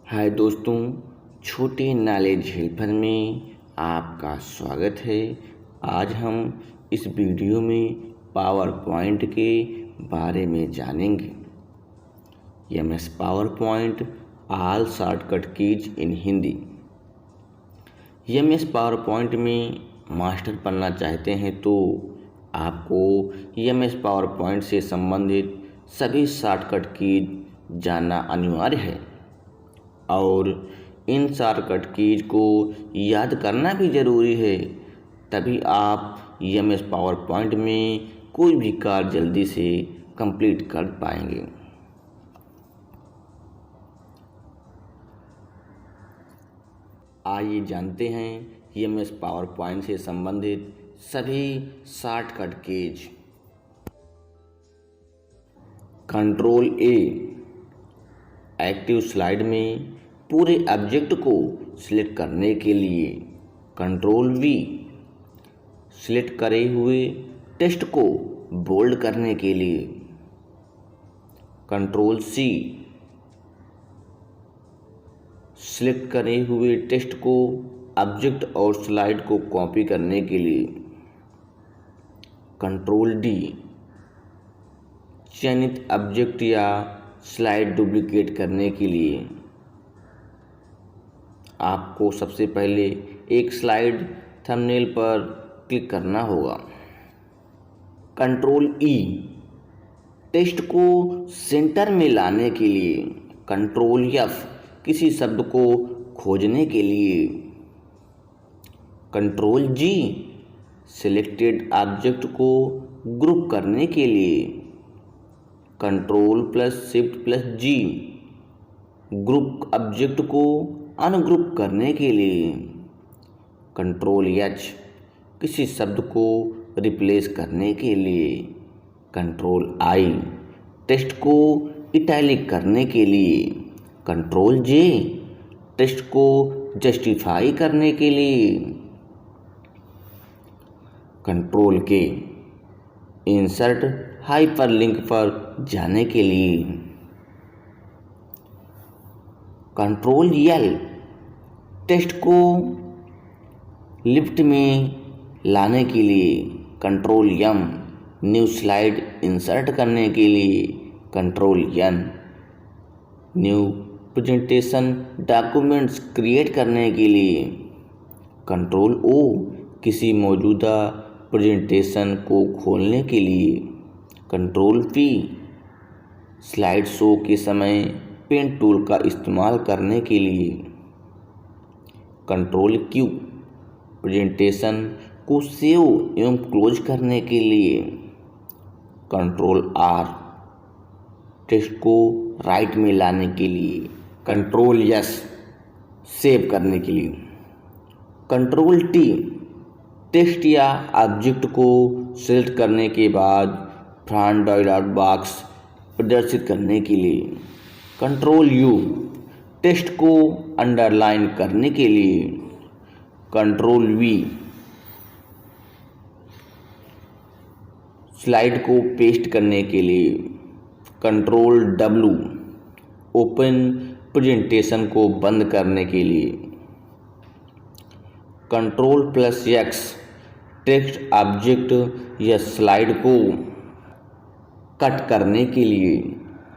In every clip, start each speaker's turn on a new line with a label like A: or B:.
A: हाय दोस्तों, छोटे knowledge helper में आपका स्वागत है। आज हम इस वीडियो में पावर पॉइंट के बारे में जानेंगे। MS power point all shortcut keys इन हिंदी। एमएस पावर पॉइंट में मास्टर बनना चाहते हैं तो आपको एमएस पावर पॉइंट से संबंधित सभी शॉर्टकट कीज जानना अनिवार्य है और इन शॉर्टकट कीज को याद करना भी ज़रूरी है। तभी आप एमएस पावर पॉइंट में कोई भी कार्य जल्दी से कंप्लीट कर पाएंगे। आइए जानते हैं एमएस पावर पॉइंट से संबंधित सभी शॉर्टकट कीज। कंट्रोल ए, एक्टिव स्लाइड में पूरे ऑब्जेक्ट को सिलेक्ट करने के लिए। कंट्रोल वी, सिलेक्ट करे हुए टेक्स्ट को बोल्ड करने के लिए। कंट्रोल सी, सिलेक्ट करे हुए टेक्स्ट को ऑब्जेक्ट और स्लाइड को कॉपी करने के लिए। कंट्रोल डी, चयनित ऑब्जेक्ट या स्लाइड डुप्लीकेट करने के लिए। आपको सबसे पहले एक स्लाइड थंबनेल पर क्लिक करना होगा। कंट्रोल ई, टेक्स्ट को सेंटर में लाने के लिए। कंट्रोल एफ, किसी शब्द को खोजने के लिए। कंट्रोल जी, सिलेक्टेड ऑब्जेक्ट को ग्रुप करने के लिए। कंट्रोल प्लस शिफ्ट प्लस जी, ग्रुप ऑब्जेक्ट को अनग्रुप करने के लिए। कंट्रोल एच, किसी शब्द को रिप्लेस करने के लिए। कंट्रोल आई, टेक्स्ट को इटैलिक करने के लिए। कंट्रोल जे, टेक्स्ट को जस्टिफाई करने के लिए। कंट्रोल के, इंसर्ट हाइपरलिंक पर जाने के लिए। कंट्रोल एल, टेक्स्ट को लिफ्ट में लाने के लिए। Control M, new slide insert करने के लिए। Control N, new presentation documents create करने के लिए। कंट्रोल ओ, किसी मौजूदा प्रेजेंटेशन को खोलने के लिए। कंट्रोल पी, स्लाइड शो के समय पेन टूल का इस्तेमाल करने के लिए। कंट्रोल क्यू, प्रेजेंटेशन को सेव एवं क्लोज करने के लिए। कंट्रोल आर, टेक्स्ट को राइट में लाने के लिए। कंट्रोल एस, सेव करने के लिए। कंट्रोल टी, टेक्स्ट या ऑब्जेक्ट को सिलेक्ट करने के बाद फ्रंट डायलॉग बॉक्स प्रदर्शित करने के लिए। कंट्रोल यू, टेक्स्ट को अंडरलाइन करने के लिए। कंट्रोल वी, स्लाइड को पेस्ट करने के लिए। कंट्रोल डब्ल्यू, ओपन प्रेजेंटेशन को बंद करने के लिए। Control plus x, text object या स्लाइड को कट करने के लिए।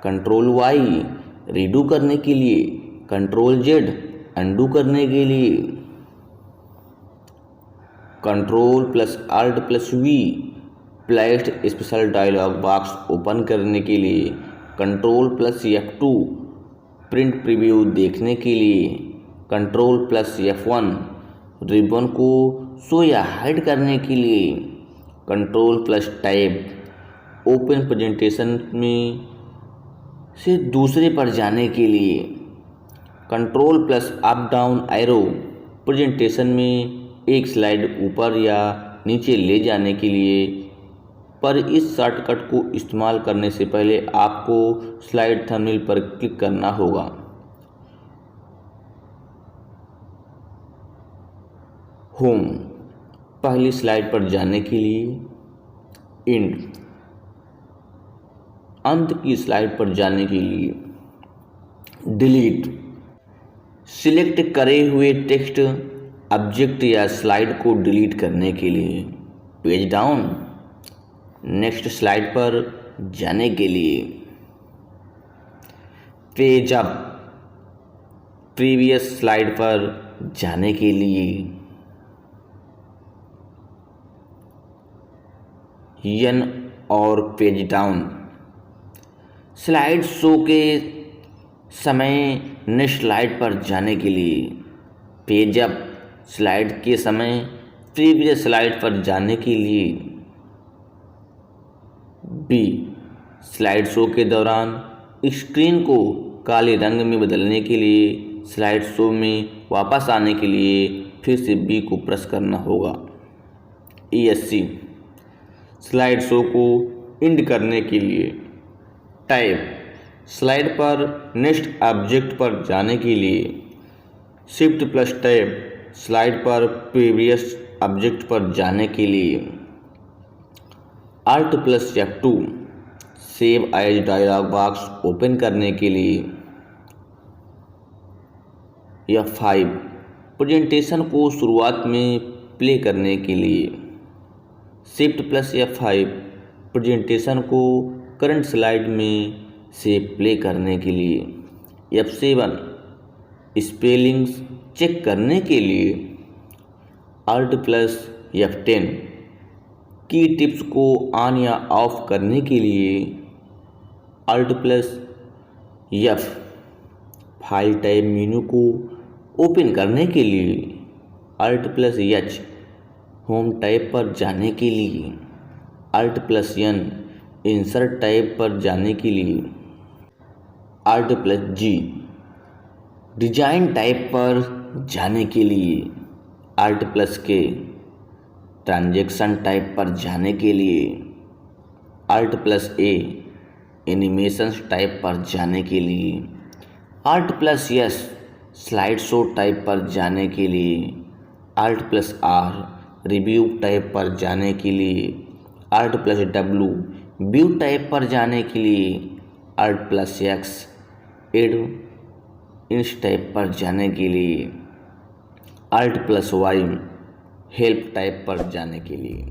A: कंट्रोल वाई, रीडू करने के लिए। कंट्रोल जेड, अनडू करने के लिए। Control plus alt plus V, placed special dialog box open करने के लिए। Control plus F2, print preview देखने के लिए। कंट्रोल प्लस F1, रिबन को शो या हाइड करने के लिए। Control plus tab, open presentation में से दूसरे पर जाने के लिए। Control plus up down arrow, presentation में एक स्लाइड ऊपर या नीचे ले जाने के लिए। पर इस शॉर्टकट को इस्तेमाल करने से पहले आपको स्लाइड थंबनेल पर क्लिक करना होगा। होम, पहली स्लाइड पर जाने के लिए। एंड, अंत की स्लाइड पर जाने के लिए। डिलीट, सिलेक्ट करे हुए टेक्स्ट ऑब्जेक्ट या स्लाइड को डिलीट करने के लिए। पेज डाउन, नेक्स्ट स्लाइड पर जाने के लिए। पेज अप, प्रीवियस स्लाइड पर जाने के लिए। एन और पेज डाउन, स्लाइड शो के समय नेक्स्ट स्लाइड पर जाने के लिए। पेज अप, स्लाइड के समय प्रीवियस स्लाइड पर जाने के लिए। बी, स्लाइड शो के दौरान स्क्रीन को काले रंग में बदलने के लिए स्लाइड शो में वापस आने के लिए फिर से बी को प्रेस करना होगा। ESC, स्लाइड शो को एंड करने के लिए। टाइप, स्लाइड पर नेक्स्ट ऑब्जेक्ट पर जाने के लिए। शिफ्ट प्लस टैब, स्लाइड पर प्रीवियस ऑब्जेक्ट पर जाने के लिए। Alt plus F2, save as dialog box open करने के लिए। F5, प्रेजेंटेशन को शुरुआत में प्ले करने के लिए। शिफ्ट प्लस F5, प्रेजेंटेशन को करंट स्लाइड में से प्ले करने के लिए। F7, स्पेलिंग्स चेक करने के लिए। Alt प्लस F10, की टिप्स को ऑन या ऑफ करने के लिए। Alt plus F, file type मेनू को ओपन करने के लिए। Alt plus H, home type पर जाने के लिए। Alt plus N, insert type पर जाने के लिए। Alt plus G, design type पर जाने के लिए। Alt plus K, transaction type पर जाने के लिए। Alt plus A, animation type पर जाने के लिए। Alt plus S, slide show type पर जाने के लिए। Alt plus R, review type पर जाने के लिए। Alt plus W, view type पर जाने के लिए। Alt प्लस X, एड इंस टाइप पर जाने के लिए। Alt plus Y, help type पर जाने के लिए।